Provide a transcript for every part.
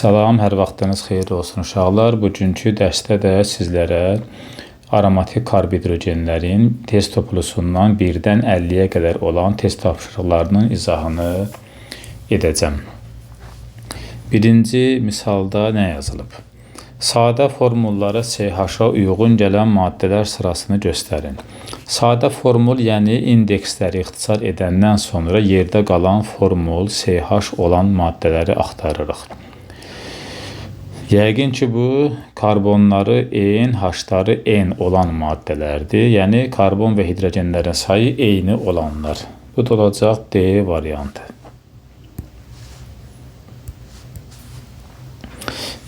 Salam, hər vaxtınız xeyirli olsun uşaqlar. Bugünkü dərsdə də sizlərə aromatik karbhidrogenlərin test toplusundan 1-dən 50-yə qədər olan test tapşırıqlarının izahını edəcəm. Birinci misalda nə yazılıb? Sadə formullara CH-a uyğun gələn maddələr sırasını göstərin. Sadə formul, yəni indeksləri ixtisar edəndən sonra yerdə qalan formul CH olan maddələri axtarırıq. Yəqin ki, bu karbonları N, H-ları N olan maddələrdir. Yəni, karbon və hidrogenlərin sayı eyni olanlar. Bu da olacaq D variantı.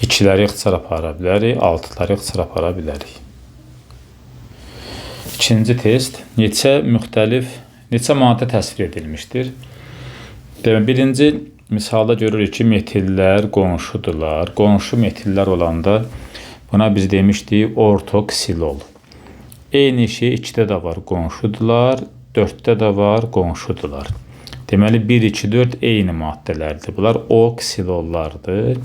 2-ləri ixtisar apara bilərik, 6-ları ixtisar apara bilərik. İkinci test. Neçə maddə təsvir edilmişdir? Demək, birinci misalda görürük ki, metillər qonşudurlar. Qonşu metillər olanda buna biz demişdik ortoksilol. Eyni şey 2-də də var qonşudurlar, 4-də də var qonşudurlar. Deməli 1, 2, 4 eyni maddələrdir. Bunlar oksilollardır.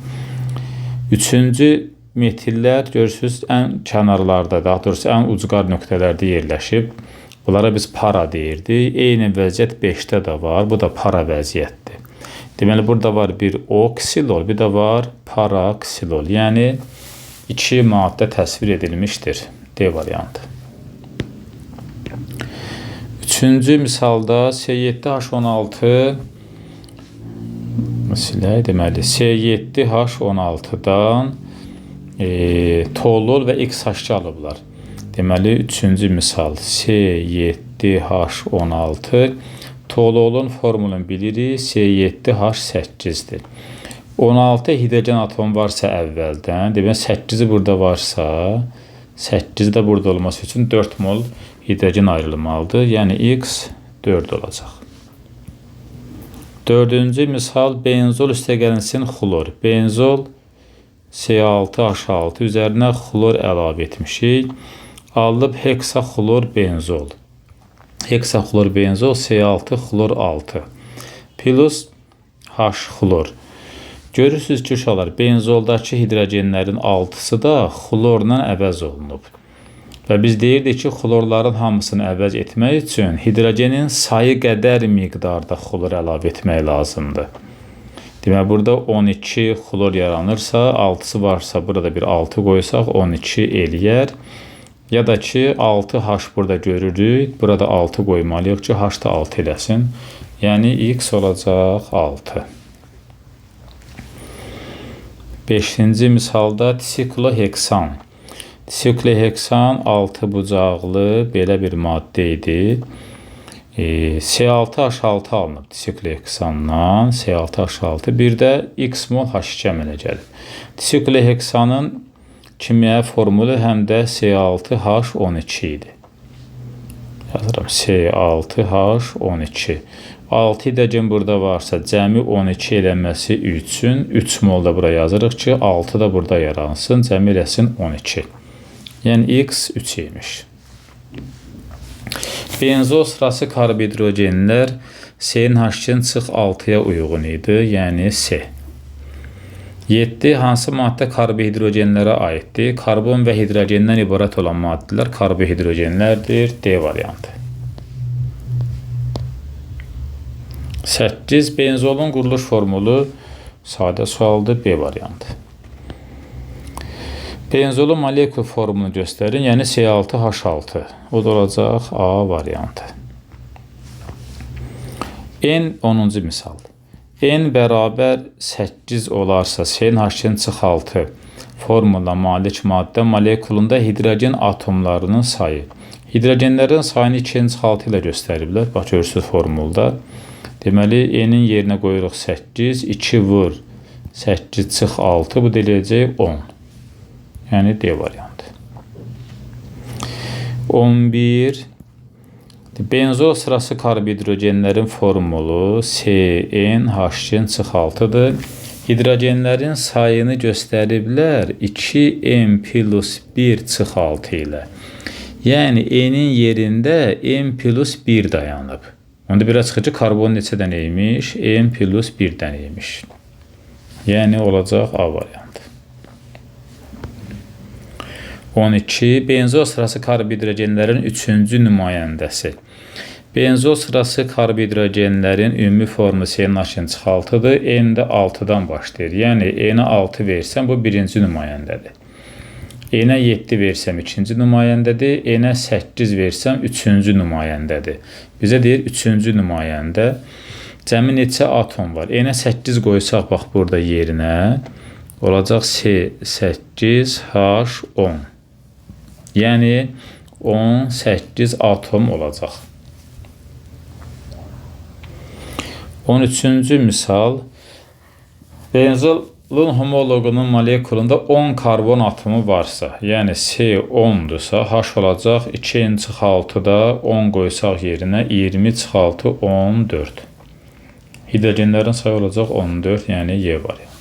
Üçüncü metillər görürsünüz ən kənarlarda, daha doğrusu ən ucqar nöqtələrdə yerləşib. Bunlara biz para deyirdik. Eyni vəziyyət 5-də də var. Bu da para vəziyyətdir. Deməli, burada var bir oksilol, bir də var paraksilol. Yəni, 2 maddə təsvir edilmişdir. D variantı. Üçüncü misalda C7H16 deməli, C7H16-dan tolol və XH alıblar. Deməli, üçüncü misal C7H16 tololun formulunu bilirik, C7H8-dir. 16 hidrogen atom varsa əvvəldən, deməli 8-i burada varsa, 8 də burada olması üçün 4 mol hidrogen ayrılmalıdır. Yəni, X 4 olacaq. Dördüncü misal, benzol üstə gəlinsin xlor. Benzol C6H6 üzərinə xlor əlavə etmişik. Alıb heksaxlor benzol. Heksaxlor benzol C6 xlor 6 plus H xlor. Görürsünüz ki, uşaqlar, benzoldakı hidrogenlərin 6-sı da xlorla əvəz olunub. Və biz deyirdik ki, xlorların hamısını əvəz etmək üçün hidrogenin sayı qədər miqdarda xlor əlavə etmək lazımdır. Demək, burada 12 xlor yaranırsa, 6-sı varsa, burada bir 6 qoysaq, 12 eləyər. Ya da ki, 6H burada görürük, burada 6 qoymalıyıq ki, H da 6 eləsin. Yəni, X olacaq 6. 5-ci misalda disikloheksan. Disikloheksan 6 bucaqlı belə bir maddə idi. C6H6 alınıb disikloheksandan. C6H6 bir də X mol H2 əmələ gəlib. Disikloheksanın kimya formulu həm də C6H12 idi. Yazıram C6H12. 6 hidrogen burada varsa cəmi 12 eləməsi üçün 3 mol da bura yazırıq ki, 6 da burada yaransın, cəmi eləsin 12. Yəni, X 3 imiş. Benzol sırası karbhidrogenlər CNH2-nin çıx 6-ya uyğun idi, yəni C. 7. Hansı maddə karbhidrogenlərə aiddir? Karbon və hidrogendən ibarət olan maddələr karbhidrogenlərdir. D variantı. 8. Benzolun quruluş formulu sadə sualdır. B variantı. Benzolun molekul formunu göstərin, yəni C6H6. O da olacaq A variantı. N 10-cu misal. N bərabər 8 olarsa, CNH2-nin çıx 6 formula malik maddə molekulunda hidrogen atomlarının sayı. Hidrogenlərin sayını 2-nin çıx 6 ilə göstəriblər. Bax, görürsünüz formulda. Deməli, N-in yerinə qoyuruq 8, 2 vur 8 çıx 6, bu deyiləcək 10. Yəni, D variantı. 11. Benzol sırası karbhidrogenlərin formulu CnH2-nin çıx 6-dır. Hidrogenlərin sayını göstəriblər 2n plus 1 çıx 6 ilə. Yəni, N-in yerində n plus 1 dayanıb. Onda biraz çıxıcı karbon neçə dənə imiş? N plus 1 dənə imiş. Yəni olacaq A variantı. 12. Benzol sırası karbhidrogenlərin 3-cü nümayəndəsi. Benzol sırası karbhidrogenlərin ümumi formu CnH2-6-dır. N də 6-dan başlayır. Yəni N-ə 6 versəm bu birinci nümayəndədir. N-ə 7 versəm ikinci nümayəndədir. N-ə 8 versəm üçüncü nümayəndədir. Bizə deyir üçüncü nümayəndə. Cəmi neçə atom var? N-ə 8 qoysaq bax burada yerinə olacaq C8H10. Yəni 18 atom olacaq. 13-cü misal. Benzolun homologunun molekulunda 10 karbon atomu varsa, yəni C 10-dursa, H olacaq 2-6-da 10 qoysaq yerinə 20-6 14. Hidrogenlərin sayı olacaq 14, yəni Y variantı.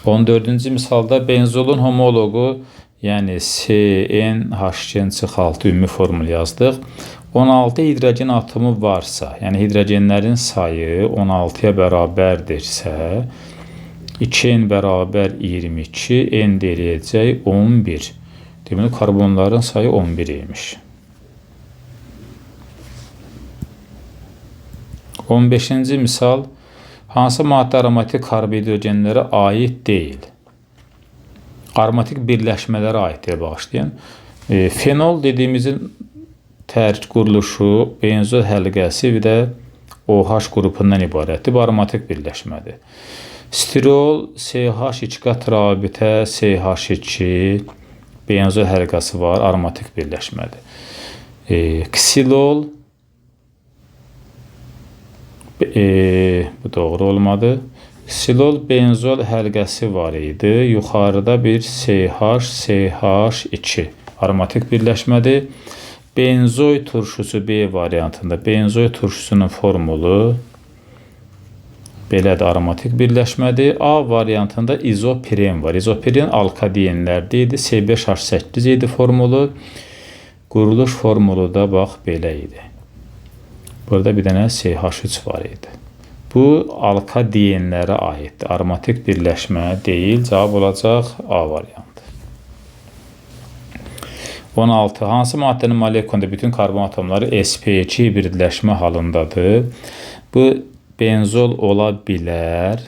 14-cü misalda benzolun homologu, yəni CnH2-6 ümumi formül yazdıq. 16 hidrogen atomu varsa, yəni hidrogenlərin sayı 16-ya bərabərdirsə, 2n bərabər 22, n deyiləcək 11. Deməli, karbonların sayı 11 imiş. 15-ci misal. Hansı maddə aromatik karbhidrogenlərə aid deyil? Aromatik birləşmələrə aiddir bağışlayın. Fenol dediyimizin tərkib quruluşu benzol həlqəsi və də OH qrupundan ibarətdir. Bu aromatik birləşmədir. Stirol CH2 rabitə CH2 benzol həlqəsi var, aromatik birləşmədir. Ksilol bu doğru olmadı. Ksilol benzol həlqəsi var idi. Yuxarıda bir CH2 aromatik birləşmədir. Benzoy turşusu B variantında. Benzoy turşusunun formulu belədir, aromatik birləşmədir. A variantında izopiren var. İzopiren alkadenlərdə idi. C5H8 idi formulu. Quruluş formulu da bax belə idi. Burada bir dənə CH3 var idi. Bu alkadenlərə aiddir. Aromatik birləşmə deyil. Cavab olacaq A variantı. 16. Hansı maddənin molekulunda bütün karbon atomları sp2 hibridləşmə halındadır? Bu benzol ola bilər.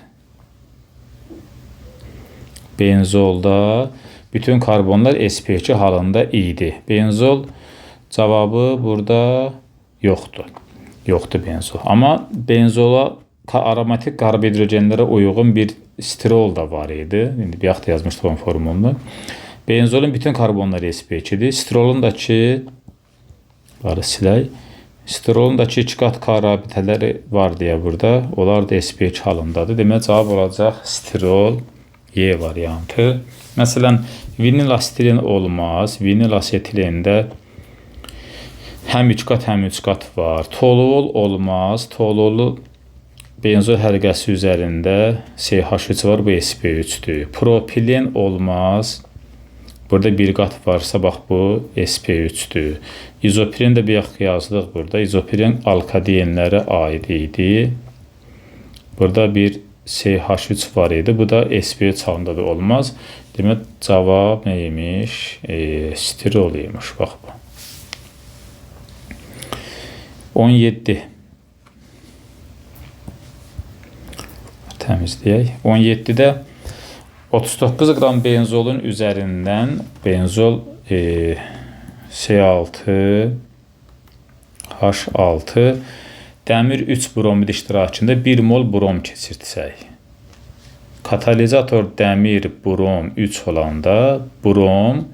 Benzolda bütün karbonlar sp2 halında idi. Benzol cavabı burada yoxdur. Yoxdur benzol. Amma benzola aromatik karbhidrogenlərə uyğun bir stirol da var idi. İndi bir yaxda yazmışdıq onun formulunu. Benzolun bütün karbonları sp2-dir. Stirolundakı silək. Stirolundakı 2 qat K rabitələri var deyə burada. Onlar da sp2 halındadır. Demək cavab olacaq stirol Y variantı. Məsələn, vinil asetilin olmaz. Vinil asetilində həm 3 qat, həm 3 qat var. Toluol olmaz. Toluolu benzol həlqəsi üzərində CH3 var, bu sp3-dür. Propilen olmaz. Burada bir qat varsa, bax bu sp3-dür. İzopiren də bir yaxı yazdıq burada. İzopiren alkadenlərə aid idi. Burada bir CH3 var idi. Bu da sp3 halında da olmaz. Demək, cavab nə imiş? Stirol imiş, bax bu. 17. Təmizləyək. 17-də 39 qram benzolun üzərindən benzol C6 H6 dəmir 3 bromid iştirakında 1 mol brom keçirtsək. Katalizator dəmir brom 3 olanda brom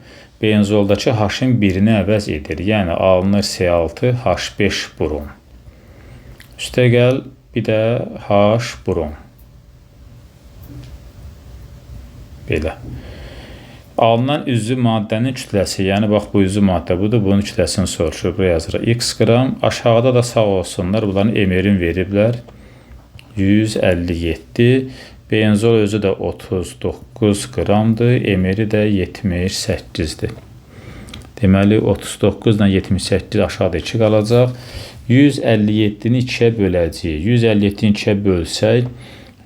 benzoldakı H-ın birini əvəz edir. Yəni alınır C6 H5 brom. Üstə gəl bir də H brom. Belə. Alınan üzvü maddənin kütləsi, yəni bax bu üzvü maddə budur, bunun kütləsini soruşur. Buraya yazırıq x qram. Aşağıda da sağ olsunlar, bunların emerin veriblər. 157. Benzol özü də 39 qramdır, emeri də 78-dir. Deməli 39 ilə 78 aşağıda 2 qalacaq. 157-ni 2-yə böləcəyik. 157-ni 2-yə bölsək,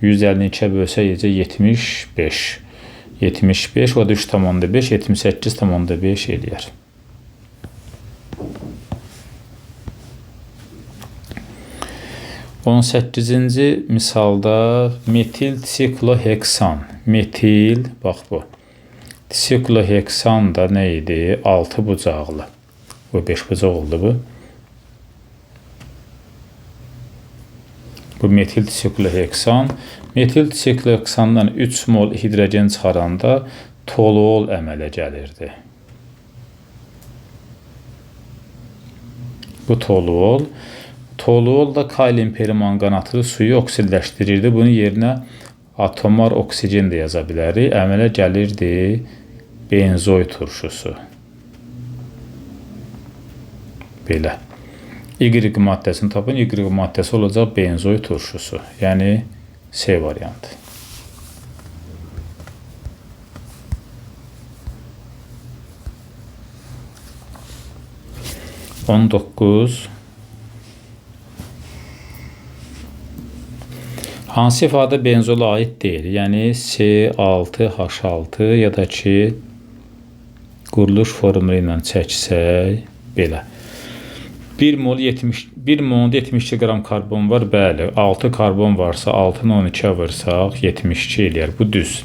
150-ni 2-yə bölsək, 75. 75, o da 3,5, 78,5 eləyər. 18-ci misalda metil sikloheksan. Metil, bax bu. Sikloheksan da nə idi? 6 bucaqlı. Bu 5 bucaq oldu bu. Bu metil sikloheksan. Metil sikloheksandan 3 mol hidrogen çıxaranda toluol əmələ gəlirdi. Bu toluol. Toluol da kalium perimanganatlı suyu oksidləşdirirdi. Bunun yerinə atomar oksigen də yaza bilərik. Əmələ gəlirdi benzoy turşusu. Belə. Y maddəsini tapın. Y maddəsi olacaq benzoy turşusu. Yəni C variantı. On doqquz. Hansı ifadə benzola aid deyil? Yəni C6H6 ya da ki quruluş formulu ilə çəksək belə. 1 mol 72 qram karbon var. Bəli, 6 karbon varsa 6-nı 12-yə vırsaq 72 eləyər. Bu düz.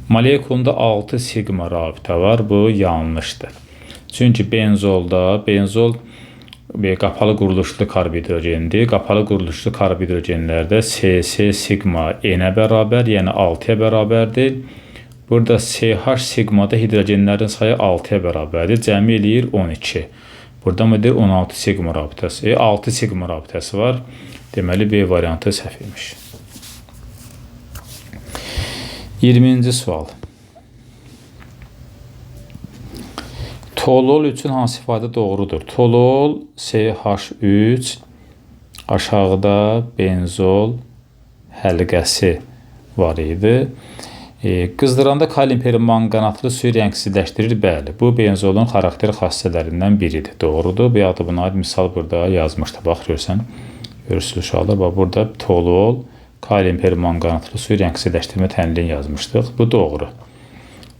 Molekulunda 6 sigma rabitə var. Bu yanlışdır. Çünki benzol qapalı quruluşlu karbhidrogendir. Qapalı quruluşlu karbhidrogenlərdə CC sigma N-ə bərabər, yəni 6-ya bərabərdir. Burada CH sigmada hidrogenlərin sayı 6-ya bərabərdir. Cəmi eləyir 12. Burada mıdır? 16 sigma rabitəsi. 6 sigma rabitəsi var. Deməli, B variantı səhv imiş. 20-ci sual. Toluol üçün hansı ifadə doğrudur? Toluol CH3 aşağıda benzol həlqəsi var idi. Qızdıranda kalium perimanganatlı suyu rəngsizləşdirir. Bəli, bu benzolun xarakter xassələrindən biridir. Doğrudur. Bu adı buna aid misal burada yazmışdı. Bax, görürsünüz uşaqlar. Bax, burada toluol kalium perimanganatlı suyu rəngsizləşdirmə tənliyin yazmışdıq. Bu doğru.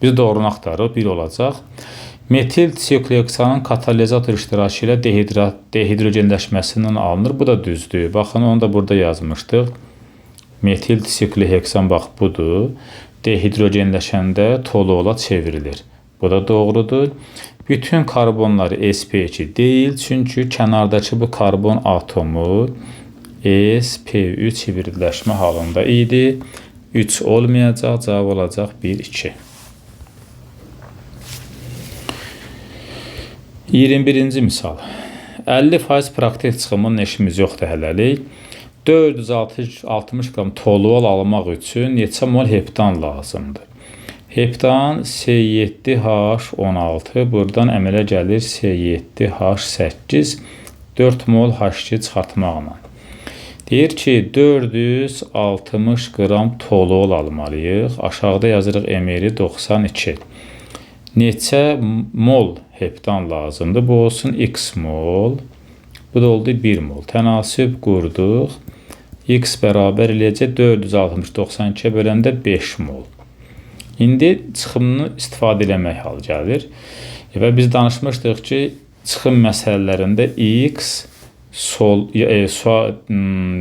Biz doğrunu axtarıq. 1 olacaq. Metil sikloheksanın katalizator iştirakı ilə dehidrogenləşməsindən alınır. Bu da düzdür. Baxın, onu da burada yazmışdıq. Metil sikloheksan bax budur. Dehidrogenləşəndə toluola çevrilir. Bu da doğrudur. Bütün karbonları sp2 deyil. Çünki kənardakı bu karbon atomu sp3 hibridləşmə halında idi. 3 olmayacaq. Cavab olacaq 1, 2. 21-ci misal. 50% praktik çıxımının işimiz yoxdur hələlik. 460 qram toluol almaq üçün neçə mol heptan lazımdır? Heptan C7H16, buradan əmələ gəlir C7H8, 4 mol H2 çıxartmaqla. Deyir ki, 460 qram toluol almalıyıq. Aşağıda yazırıq emeri 92. Neçə mol heptan lazımdır? Bu olsun x mol. Bu da oldu 1 mol. Tənasüb qurduq. X bərabər eləyəcək 460 92-yə böləndə 5 mol. İndi çıxımını istifadə eləmək hal gəlir. Və biz danışmışdıq ki, çıxım məsələlərində X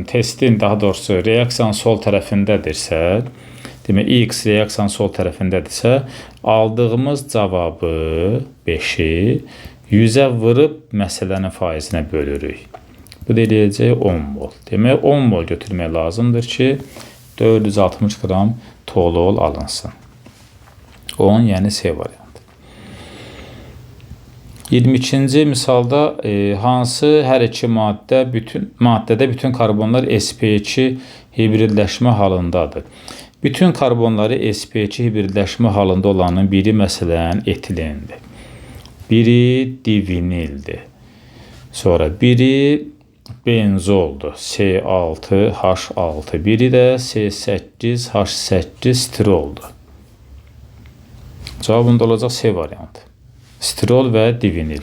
testin, daha doğrusu reaksiyanın sol tərəfindədirsə, demək, X reaksiyanın sol tərəfindədirsə, aldığımız cavabı 5-i 100-ə vırıb məsələnin faizinə bölürük. Bu da eləyəcək 10 mol. Demək, 10 mol götürmək lazımdır ki, 460 qram toluol alınsın. 10, yəni C variantı. 22-ci misalda hansı hər iki maddədə bütün karbonlar sp2 hibridləşmə halındadır? Bütün karbonları sp2 hibridləşmə halında olanın biri məsələn etilendir. Biri divinildir. Sonra biri benzoldur. C6H6. Biri də C8H8 stiroldur. Cavabında olacaq C variantı. Stirol və divinil.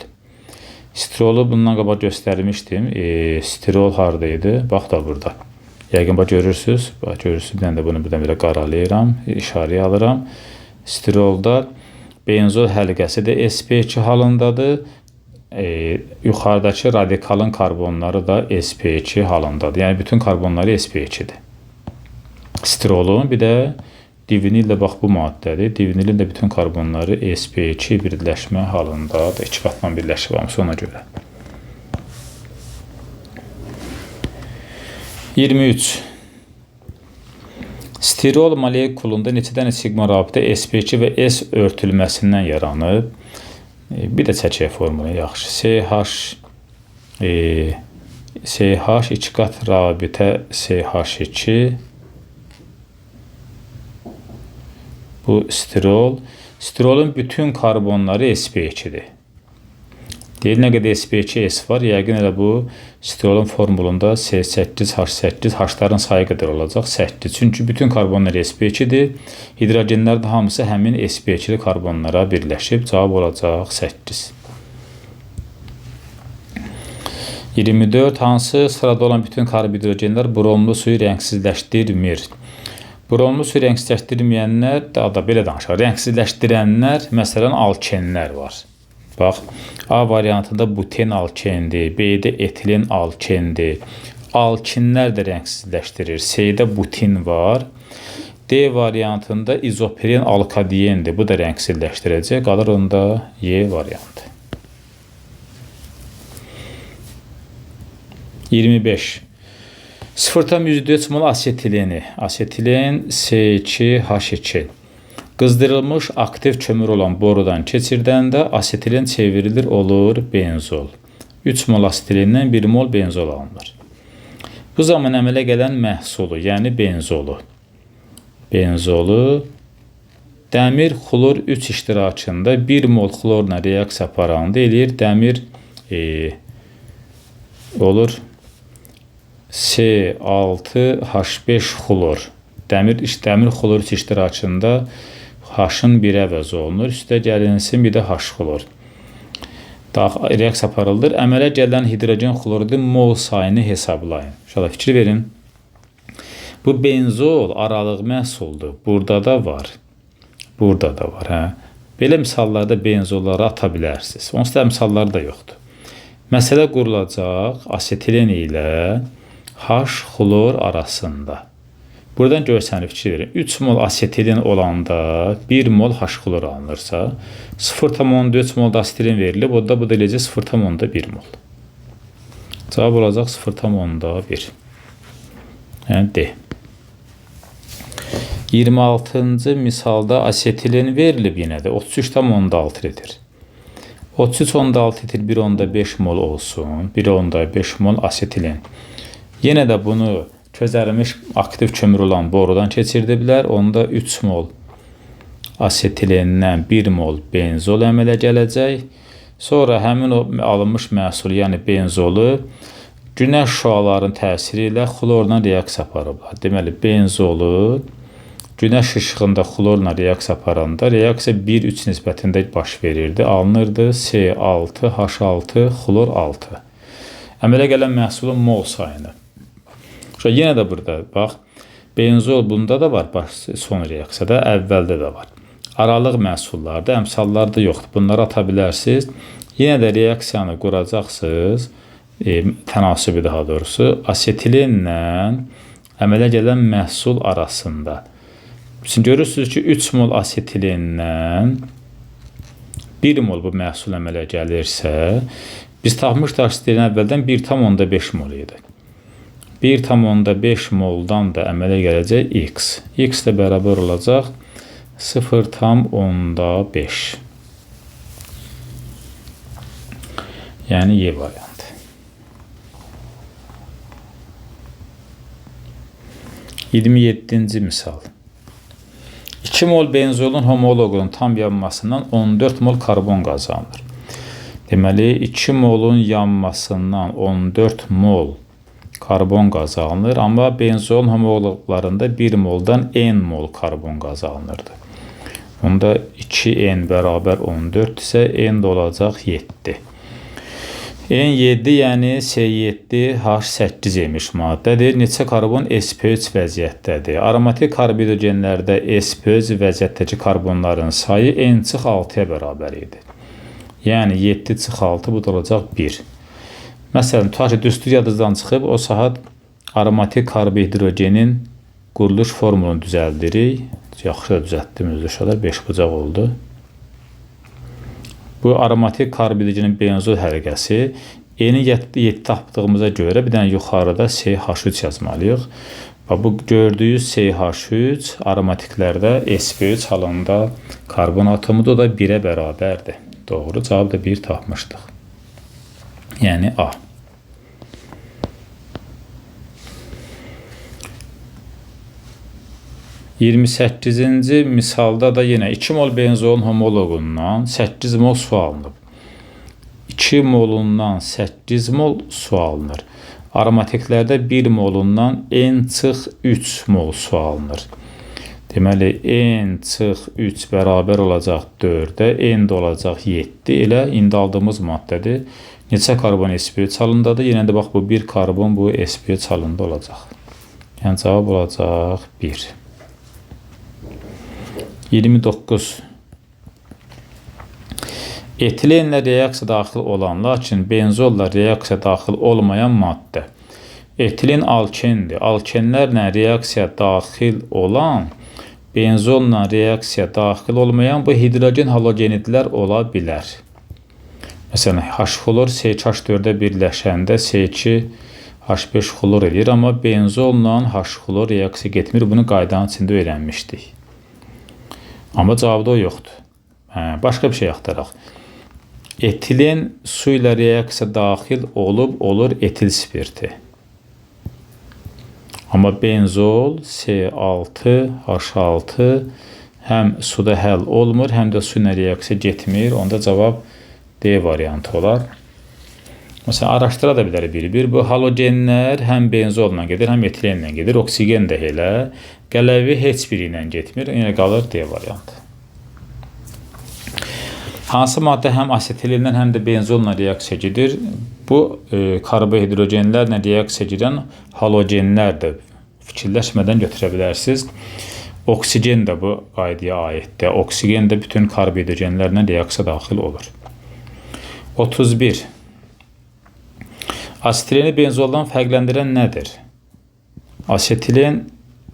Stirolu bundan qabaq göstərmişdim. Stirol haradaydı? Bax da burada. Yəqin bax görürsüz. Bax görürsüz. Mən də bunu birdən belə qaralayıram, işarəyə alıram. Stirolda benzol həlqəsi də sp2 halındadır. Yuxarıdakı radikalın karbonları da sp2 halındadır. Yəni bütün karbonları sp2-dir. Stirolun bir də divinil də bax bu maddədir. Divinilin də bütün karbonları sp2 birləşmə halındadır. İki qatla birləşib almış ona görə. 23. Stirol molekulunda neçə dənə sigma rabitə sp2 və S örtülməsindən yaranıb. Bir də çəkək formulu yaxşı. CH 2 qat rabitə CH2. Bu stirol. Stirolun bütün karbonları sp2'dir. Deyil nə qədər sp2s var. Yəqin elə bu stirolun formulunda C8H8 H-ların sayı qədər olacaq 8. Çünki bütün karbonlar sp2'dir. Hidrogenlər də hamısı həmin sp2'li karbonlara birləşib. Cavab olacaq 8. 24. Hansı sırada olan bütün karbhidrogenlər bromlu suyu rəngsizləşdirmir? Bromlu suyu rəngsizləşdirməyənlər, daha da belə danışaq, rəngsizləşdirənlər, məsələn, alkenlər var. Bax, A variantında buten alkendir, B-də etilen alkendir. Alkinlər də rəngsizləşdirir. C-də butin var. D variantında izopiren alkadiyendir. Bu da rəngsizləşdirəcək. Qalır onda Y variantı. 25. 0,4 mol asetileni. Asetilen C2H2. Qızdırılmış aktiv kömür olan borudan keçirdəndə asetilen çevrilir, olur benzol. 3 mol asetilindən 1 mol benzol alınır. Bu zaman əmələ gələn məhsulu, yəni benzolu. Benzolu dəmir xlor 3 iştirakında 1 mol xlorla reaksiya aparanda eləyir. Dəmir olur C6H5 xlor. Dəmir xlor 3 iştirakında H-ın 1 əvəz olunur. Üstə gəlinsin bir də H xlor. Reaksiya aparılır. Əmələ gələn hidrogen xloridin mol sayını hesablayın. İnşallah fikir verin. Bu benzol aralıq məhsuldur. Burada da var. Burada da var. Hə? Belə misallarda benzolları ata bilərsiniz. Onsuz da misalları da yoxdur. Məsələ qurulacaq asetilen ilə H xlor arasında. Buradan görsənib fikir verin. 3 mol asetilen olanda 1 mol H xlor alınırsa 0,4 mol da asetilen verilib. O da eləcə 0,1 mol. Cavab olacaq 0,1. Yəni D. 26-cı misalda asetilen verilib yenə də 33,6 litr. 33,6 litr 1,5 mol olsun. 1,5 mol asetilen. Yenə də bunu közərilmiş aktiv kömür olan borudan keçirdiblər. Onda 3 mol asetilenden 1 mol benzol əmələ gələcək. Sonra həmin o alınmış məhsul, yəni benzolu günəş şüalarının təsiri ilə xlorla reaksiya aparıblar. Deməli, benzolu günəş işığında xlorla reaksiya aparanda reaksiya 1-3 nisbətində baş verirdi. Alınırdı C6H6 xlor 6. Əmələ gələn məhsulun mol sayını. Yenə də burada, bax, benzol bunda da var, son reaksiyada, əvvəldə də var. Aralıq məhsullarda, əmsallarda yoxdur. Bunları ata bilərsiniz. Yenə də reaksiyanı quracaqsınız, tənasibi daha doğrusu, asetilenlə əmələ gələn məhsul arasında. Şimdi görürsünüz ki, 3 mol asetilenlə 1 mol bu məhsul əmələ gəlirsə, biz tapmışdıq asetilen əvvəldən 1,5 mol idi. 1,5 moldan da əmələ gələcək X. X də bərabər olacaq 0,5. Yəni Y variantı. 27-ci misal. 2 mol benzolun homoloqunun tam yanmasından 14 mol karbon qazanılır. Deməli, 2 molun yanmasından 14 mol karbon qazanılır, amma benzolun homoloqlarında 1 moldan n mol karbon qazanılırdı. Onda 2n bərabər 14 isə n də olacaq 7. N7, yəni C7H8 imiş maddədir. Neçə karbon sp3 vəziyyətdədir? Aromatik karbhidrogenlərdə sp3 vəziyyətdəki karbonların sayı n-6-ya bərabər idi. Yəni 7-6 bu da olacaq 1. Məsələn, tutaq ki, düstur yadınızdan çıxıb, o saat aromatik karbhidrogenin quruluş formulunu düzəldirik. Yaxşı da düzəltdim, özü uşaqlar, 5 bucaq oldu. Bu aromatik karbhidrogenin benzol hərəkəsi eni 7 tapdığımıza görə bir dənə yuxarıda CH3 yazmalıyıq. Bu gördüyünüz CH3 aromatiklərdə sp3 halında karbon atomudur, o da 1-ə bərabərdir. Doğru, cavab da 1 tapmışdıq. Yəni A. – 28-ci misalda da yenə 2 mol benzolun homologundan 8 mol su alınıb. 2 molundan 8 mol su alınır. Aromatiklərdə 1 molundan n-3 mol su alınır. Deməli, n-3 bərabər olacaq 4-ə, n də olacaq 7. Elə indi aldığımız maddədir. Neçə karbon sp3 halındadır? Yenə də bax, bu 1 karbon bu sp3 halında olacaq. Yəni, cavab olacaq 1. 29. Etilenlə reaksiya daxil olan, lakin benzolla reaksiya daxil olmayan maddə. Etilen alkendir. Alkenlərlə reaksiya daxil olan, benzolla reaksiya daxil olmayan bu hidrogen halogenidlər ola bilər. Məsələn, H-xlor CH4-də birləşəndə C2H5 xlor edir, amma benzolla H-xlor reaksiya getmir. Bunu qaydanın içində öyrənmişdik. Amma cavabda o yoxdur. Başqa bir şey axtaraq. Etilen su ilə reaksiya daxil olur etil spirti. Amma benzol C6H6 həm suda həll olmur, həm də su ilə reaksiya getmir. Onda cavab D variantı olar. Məsələn, araşdıra da bilərik bir-bir. Bu halogenlər həm benzolla gedir, həm etilenlə gedir. Oksigen də elə. Qələvi heç biri ilə getmir. Yenə qalır D variantı. Hansı maddə həm asetilenlə, həm də benzolla reaksiya gedir? Bu, karbohidrogenlərlə reaksiya gedən halogenlər də fikirləşmədən götürə bilərsiniz. Oksigen də bu qaydaya aiddir. Oksigen də bütün karbohidrogenlərlə reaksiya daxil olur. 31. Asetileni benzoldan fərqləndirən nədir? Asetilen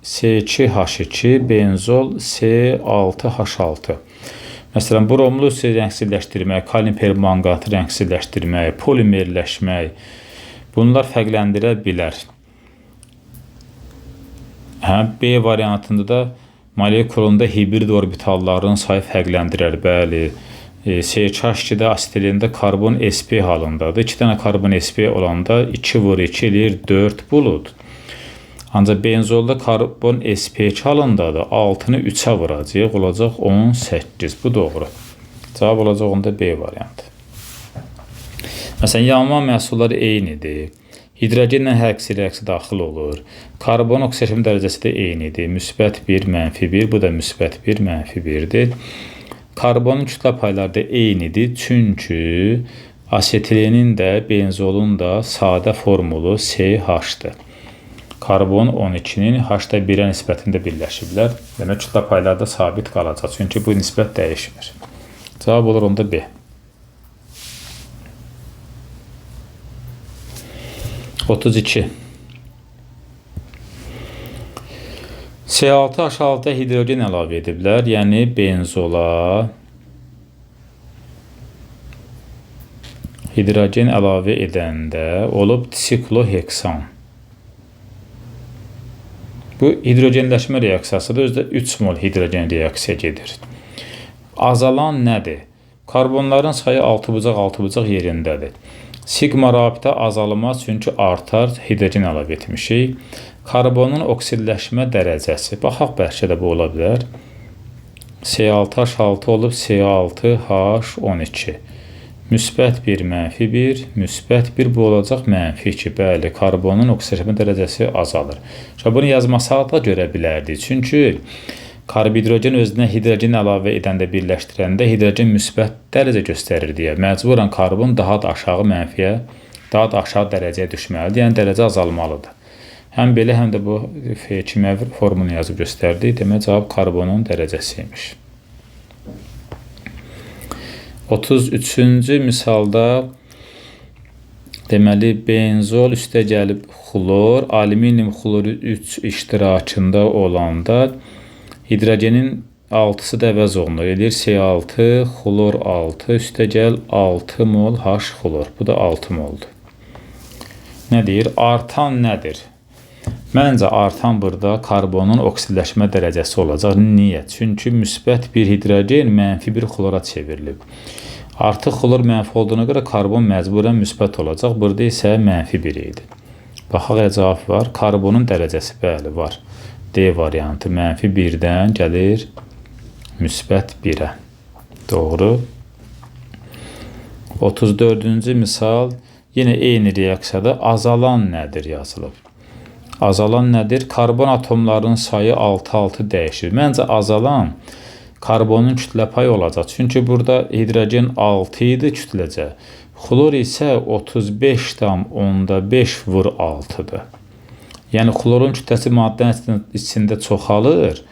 C2H2, benzol C6H6. Məsələn, bromlu rəngsizləşdirmək, kalium permanqanatı rəngsizləşdirmək, polimerləşmək, bunlar fərqləndirə bilər. B variantında da molekulunda hibrid orbitalların sayı fərqləndirər. Bəli, CH2-də asetilində karbon sp halındadır. 2 dənə karbon sp olanda 2 vur 2 eləyir 4 bulud. Ancaq benzolda karbon sp2 halındadır. 6-nı 3-ə vuracaq, olacaq 18. Bu doğru. Cavab olacaq onda B variantı. Məsələn, yanma məhsulları eynidir. Hidrogenlə hər ikisi reaksiya daxil olur. Karbon oksidativ dərəcəsi də eynidir. Müsbət 1, mənfi 1. Bu da müsbət 1, mənfi 1-dir. Karbonun kütlə payları da eynidir. Çünki asetilenin də, benzolun da sadə formulu CH-dır. Karbon 12-nin H-da 1-ə nisbətində birləşiblər. Demək, kütlə payları da sabit qalacaq. Çünki bu nisbət dəyişmir. Cavab olur onda B. 32. C6H6-ya hidrogen əlavə ediblər. Yəni, benzola hidrogen əlavə edəndə olub sikloheksan. Bu, hidrogenləşmə reaksiyasıdır. Özdə 3 mol hidrogen reaksiya gedir. Azalan nədir? Karbonların sayı 6 bucaq yerindədir. Sigma rabitə azalmaz, çünki artar, hidrogen əlavə etmişik. Karbonun oksidləşmə dərəcəsi. Baxaq, bəlkə də bu ola bilər. C6H6 olub C6H12. Müsbət 1, mənfi 1, müsbət 1 bu olacaq mənfi 2. Bəli, karbonun oksidləşmə dərəcəsi azalır. Bunu yazmasaq da görə bilərdik. Çünki Karbhidrogen özünə hidrogen əlavə edəndə birləşdirəndə hidrogen müsbət dərəcə göstərir deyə məcburən karbon daha da aşağı mənfiyə, daha da aşağı dərəcəyə düşməlidir. Yəni dərəcə azalmalıdır. Həm belə, həm də bu kimyəvi formunu yazıb göstərdi. Demək, cavab karbonun dərəcəsiymiş. 33-cü misalda deməli, benzol üstə gəlib xlor, alüminium xloru 3 iştirakında olanda hidrogenin 6-sı da əvəz olunur. Edir C6, xlor 6, üstə gəl 6 mol H xlor. Bu da 6 moldur. Nə deyir? Artan nədir? Məncə artan burada karbonun oksidləşmə dərəcəsi olacaq. Niyə? Çünki müsbət bir hidrogen mənfi bir xlora çevrilib. Artıq xlor mənfi olduğuna görə karbon məcburən müsbət olacaq. Burada isə mənfi 1 idi. Baxaq, cavab var. Karbonun dərəcəsi bəli var. D variantı mənfi 1-dən gəlir müsbət 1-ə. Doğru. 34-cü misal yenə eyni reaksiyada azalan nədir yazılıb. Azalan nədir? Karbon atomlarının sayı 6-6 dəyişir. Məncə azalan karbonun kütlə payı olacaq. Çünki burada hidrogen 6 idi kütləcə. Xlor isə 35,5 vur 6-dır. Yəni xlorun kütləsi maddənin içində çoxalır.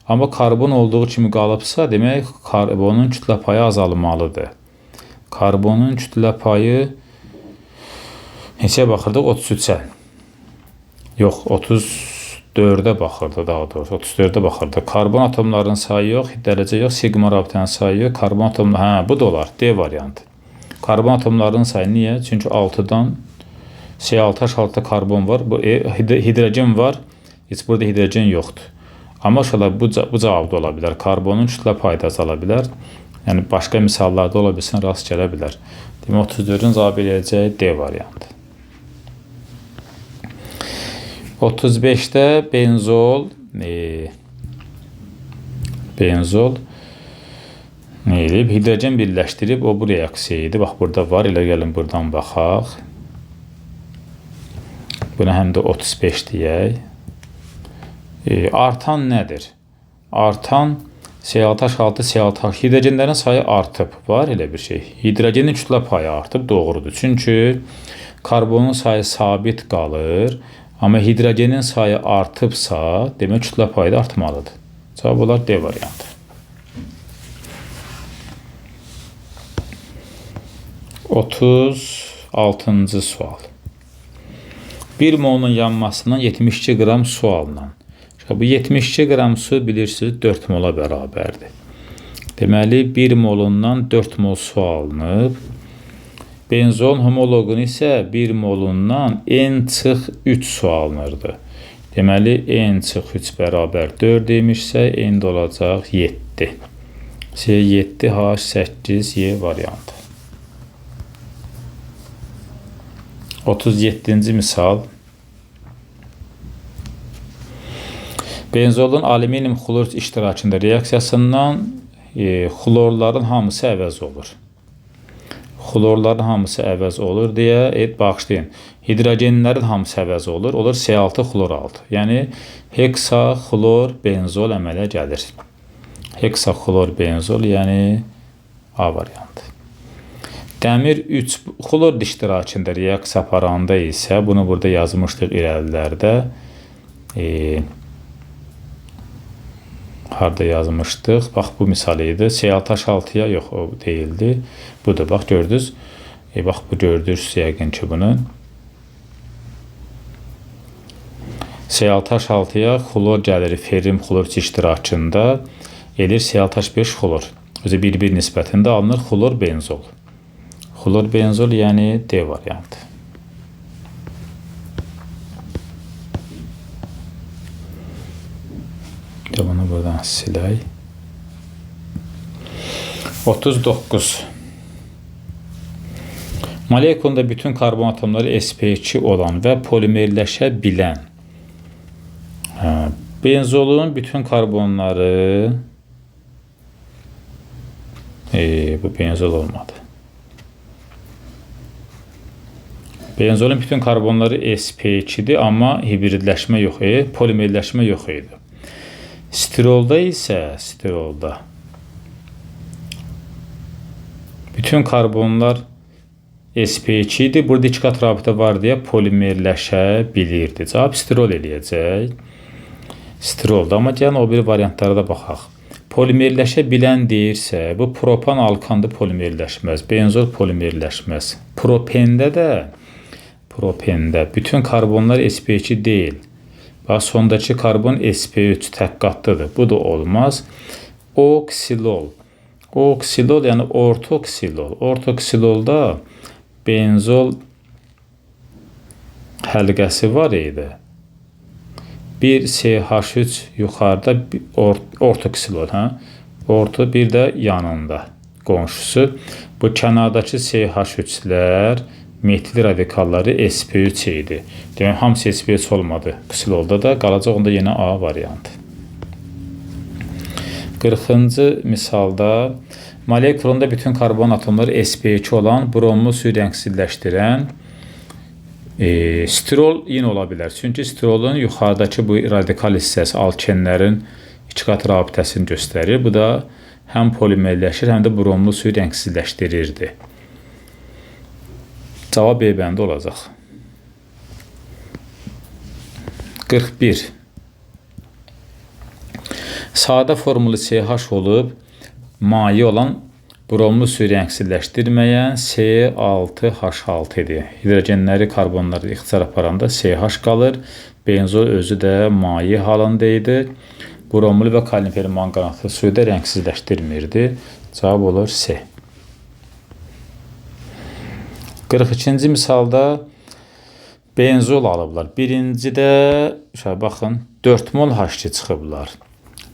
Amma karbon olduğu kimi qalıbsa, demək karbonun kütlə payı azalmalıdır. Karbonun kütlə payı neçəyə baxırdıq? 33-ə. Yox, 34-ə baxırdı daha doğrusu. 34-ə baxırdı. Karbon atomlarının sayı yox, dərəcə yox, sigma rabitənin sayı yox. Karbon atomları, bu da olar. D variantı. Karbon atomlarının sayı niyə? Çünki 6-dan C6H6-da karbon var. Bu hidrogen var. Heç burada hidrogen yoxdur. Amma bu cavabda ola bilər. Karbonun kütlə payı da azala bilər. Yəni başqa misallarda ola bilsin, rast gələ bilər. Demək 34-ün cavab eləyəcəyi D variantı. 35-də benzol nə edib? Hidrogen birləşdirib, o bu reaksiya idi. Bax, burada var. Elə gəlin buradan baxaq. Buna həm də 35 deyək. Artan nədir? Artan C6H6, C6H. Hidrogenlərin sayı artıb. Var elə bir şey. Hidrogenin kütlə payı artıb, doğrudur. Çünki karbonun sayı sabit qalır. Amma hidrogenin sayı artıbsa, demək kütlə payı da artmalıdır. Cavab olar D variantı. 36-cı sual. 1 molun yanmasından 72 qram su alınan. Bu 72 qram su bilirsiniz 4 mola bərabərdir. Deməli 1 molundan 4 mol su alınıb. Benzol homoloqun isə 1 molundan N-3 su alınırdı. Deməli N-3 bərabər 4 demişsə N də olacaq 7. C7H8Y variantı. 37-ci misal. Benzolun alüminium xlor iştirakında reaksiyasından xlorların hamısı əvəz olur. Xlorların hamısı əvəz olur deyə bağışlayın. Hidrogenlərin hamısı əvəz olur. Olur C6 xlor 6. Yəni heksaxlor benzol əmələ gəlir. Heksaxlor benzol yəni A variantı. Dəmir 3 xlor iştirakında reaksiya aparanda isə bunu burada yazmışdıq irəlilərdə. Harada yazmışdıq? Bax, bu misal idi. C6H6-ya yox, o deyildi. Bu da, bax, gördünüz. Bax, bu gördünüz yəqin ki bunu. C6H6-ya xlor gəlir, ferrim xlor iştirakında edir C6H5 xlor. Özü bir-bir nisbətində alınır xlor benzol. Xlor benzol yəni D variantı. Bunu buradan silək. 39. Molekulunda bütün karbon atomları sp2 olan və polimerləşə bilən benzolun bütün karbonları bu benzol olmadı. Benzolun bütün karbonları sp2'dir, amma hibridləşmə yox idi, polimerləşmə yox idi. Stirolda isə bütün karbonlar sp2 idi. Burada iki qat rabitə var deyə polimerləşə bilirdi. Cavab stirol eləyəcək. Stirolda, amma gəlin o bir variantlara da baxaq. Polimerləşə bilən deyirsə, bu propan alkanda polimerləşməz, benzol polimerləşməz. Propende bütün karbonlar sp2 deyil. Bax, sondakı karbon sp3 tək qatlıdır. Bu da olmaz. Oksilol, yəni ortoksilol. Ortoksilolda benzol həlqəsi var idi. Bir CH3 yuxarıda ortoksilol, orto bir də yanında qonşusu. Bu kənardakı CH3-lər metil radikalları sp3 idi. Demək, hamısı sp3 olmadı. Ksilolda da qalacaq onda yenə A variantı. 40-cı misalda molekulunda bütün karbon atomları sp2 olan bromlu suyu rəngsizləşdirən stirol yenə ola bilər. Çünki stirolun yuxarıdakı bu radikal hissəsi alkenlərin iki qat rabitəsini göstərir. Bu da həm polimerləşir, həm də bromlu suyu rəngsizləşdirirdi. Cavab B bəndə olacaq. 41. Sadə formulu CH olub, maye olan bromlu suyu rəngsizləşdirməyən C6H6 idi. Hidrogenləri, karbonları ixtisar aparanda CH qalır. Benzol özü də maye halında idi. Bromlu və kalium manganatlı suyu da rəngsizləşdirmirdi. Cavab olur C. 42-ci misalda benzol alıblar. Birincidə, baxın, 4 mol H2 çıxıblar.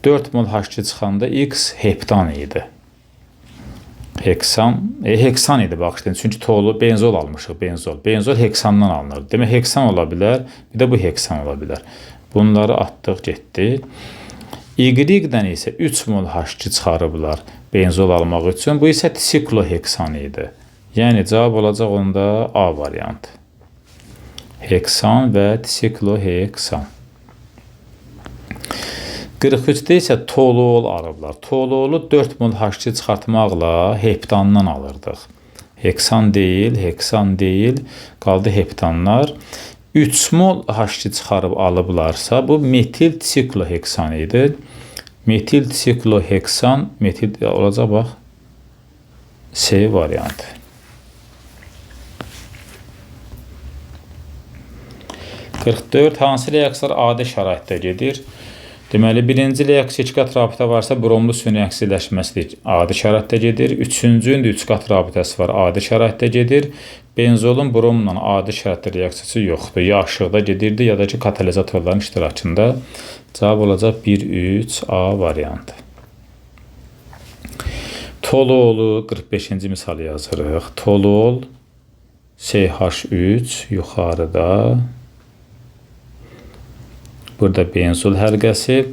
4 mol H2 çıxanda X heptan idi. Heksan idi, baxışlayın. Çünki tolu benzol almışıq, benzol heksandan alınır. Demək, heksan ola bilər, bir də bu heksan ola bilər. Bunları atdıq, getdi. Y-dən isə 3 mol H2 çıxarıblar benzol almaq üçün. Bu isə sikloheksan idi. Yəni, cavab olacaq onda A variantı. Heksan və sikloheksan. 43-də isə toluol alıblar. Toluolu 4 mol H2 çıxartmaqla heptandan alırdıq. Heksan deyil, qaldı heptanlar. 3 mol H2 çıxarıb alıblarsa, bu metil sikloheksan idi. Metil sikloheksan, metil olacaq, bax, C variantı. Hansı reaksiyalar adi şəraitdə gedir? Deməli, birinci reaksiya iki qat rabitə varsa, bromlu suyun rəngsizləşməsi adi şəraitdə gedir. Üçüncünün də üç qat rabitəsi var, adi şəraitdə gedir. Benzolun bromla adi şəraitdə reaksiyası yoxdur. Ya aşağıda gedirdi, ya da ki, katalizatorların iştirakında. Cavab olacaq 1-3A variantı. Toluolu 45-ci misalı yazırıq. Toluol CH3 yuxarıda. Burada benzol həlqəsi.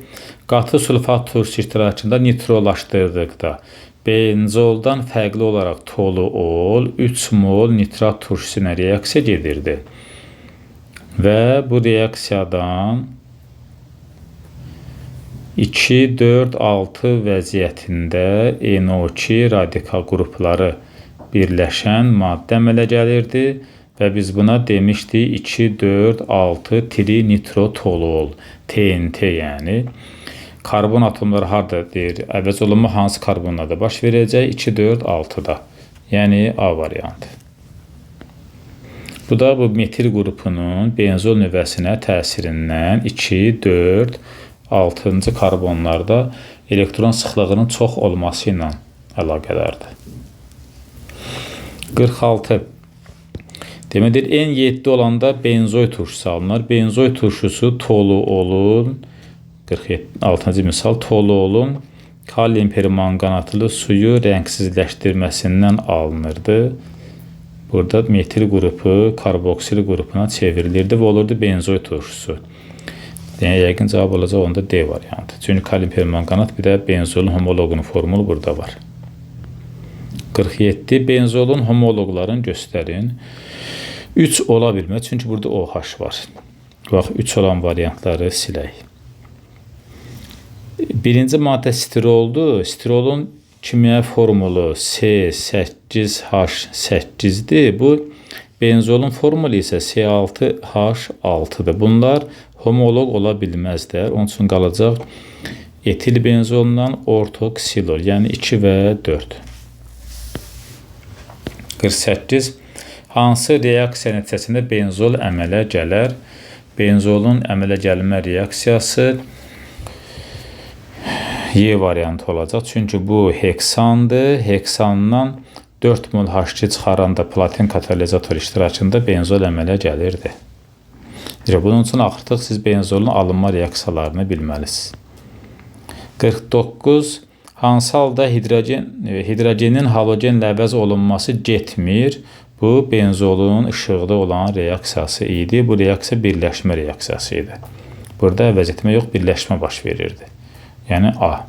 Qatı sulfat turşu iştirakında nitrolaşdırdıqda benzoldan fərqli olaraq toluol 3 mol nitrat turşusu ilə reaksiya gedirdi. Və bu reaksiyadan 2, 4, 6 vəziyyətində NO2 radikal qrupları birləşən maddə əmələ gəlirdi. Və biz buna demişdik 2, 4, 6 trinitrotoluol, TNT yəni. Karbon atomları harada deyir? Əvəz olunma hansı karbonlarda baş verəcək? 2, 4, 6-da. Yəni A variantı. Bu da bu metil qrupunun benzol növbəsinə təsirindən 2, 4, 6-cı karbonlarda elektron sıxlığının çox olması ilə əlaqədardır. 46. Demədir, N7 olanda benzoy turşusu alınır. Benzoy turşusu toluolun, 46-cı misal, toluolun kalium permanganatlı suyu rəngsizləşdirməsindən alınırdı. Burada metil qrupu karboksil qrupuna çevrilirdi və olurdu benzoy turşusu. Yəni, yəqin cavab olacaq onda D variantı. Çünki kalium permanganat bir də benzolun homologunun formulu burada var. 47. Benzolun homoloqlarını göstərin. 3 ola bilməz, çünki burada OH var. Bax, 3 olan variantları silək. Birinci maddə stiroldur. Stirolun kimya formulu C8H8-dir. Bu benzolun formulu isə C6H6-dır. Bunlar homoloq ola bilməzlər. Onun üçün qalacaq etil benzolundan ortoksilol, yəni 2 və 4. 48. Hansı reaksiya nəticəsində benzol əmələ gələr? Benzolun əmələ gəlmə reaksiyası Y variantı olacaq. Çünki bu heksandır. Heksandan 4 mol H2 çıxaranda platin katalizator iştirakında benzol əmələ gəlirdi. Bunun üçün artıq siz benzolun alınma reaksiyalarını bilməlisiniz. 49. Hansı halda hidrogenin halogenlə əvəz olunması getmir? Bu benzolun işıqda olan reaksiyası idi. Bu reaksiya birləşmə reaksiyası idi. Burada əvəz etmə yox, birləşmə baş verirdi. Yəni A.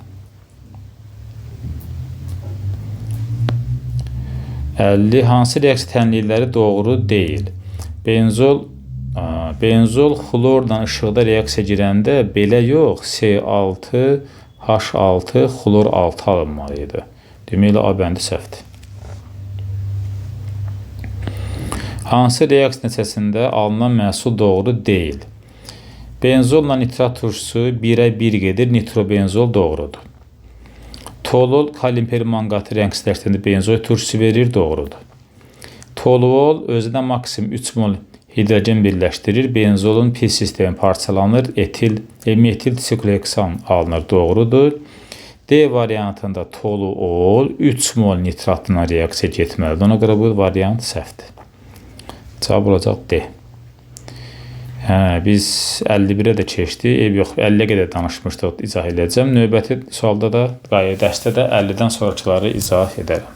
50. Hansı reaksiya tənlikləri doğru deyil? Benzol xlorla işıqda reaksiya girəndə belə yox, C6H6 xlor 6 alınmalıydı. Deməli, A bəndi səhvdir. Hansı reaksiya nəticəsində alınan məhsul doğru deyil? Benzolla nitrat turşusu 1-ə 1 gedir, nitrobenzol doğrudur. Tolol kalium permanqatı rəngsizləşdirəndə benzol turşusu verir, doğrudur. Toluol özündə maksimum 3 mol hidrogen birləşdirir, benzolun pil sistemi parçalanır, metil sikloheksan alınır, doğrudur. D variantında toluol 3 mol nitratla reaksiya getməlidir. Ona görə bu variant səhvdir. Cavab olacaq D. Biz 51-ə də keçdik. Yox, 50-yə qədər danışmışdıq, izah edəcəm. Növbəti sualda da, dərsdə də 50-dən sonrakiləri izah edərəm.